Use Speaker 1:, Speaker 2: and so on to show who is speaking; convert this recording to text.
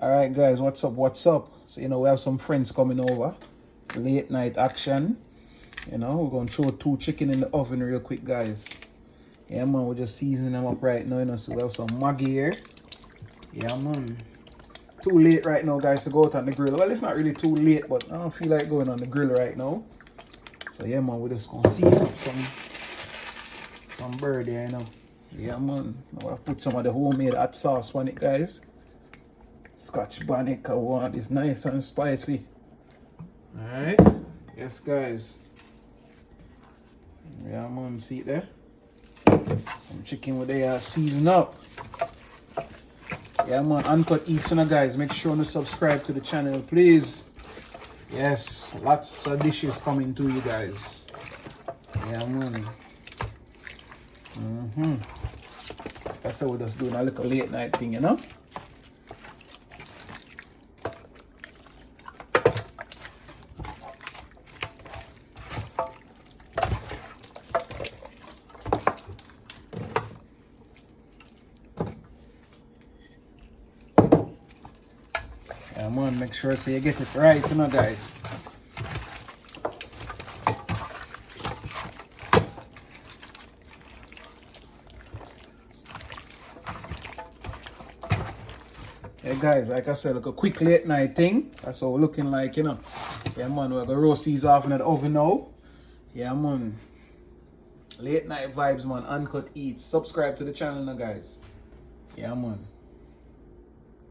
Speaker 1: Alright guys, what's up, So we have some friends coming over. Late night action. We're gonna throw 2 chicken in the oven real quick, guys. Yeah man, we're just seasoning them up right now, so we have some Maggi here. Yeah man. Too late right now, guys, to go out on the grill. Well, it's not really too late, but I don't feel like going on the grill right now. So yeah man, we're just gonna season up some bird here, Yeah man. Now I've put some of the homemade hot sauce on it, guys. Scotch bonnet, I want this nice and spicy. Alright. Yes guys. Yeah man, see it there? Some chicken with the season up. Yeah man, Uncut Eats, guys. Make sure to subscribe to the channel, please. Yes, lots of dishes coming to you guys. Yeah man. That's how we're just doing a little late night thing, Yeah man, make sure so you get it right, guys. Yeah guys, like I said, like a quick late night thing. That's what we're looking like, Yeah man, we're gonna roast these off in the oven now. Yeah man. Late night vibes, man. Uncut Eats. Subscribe to the channel now, guys. Yeah man.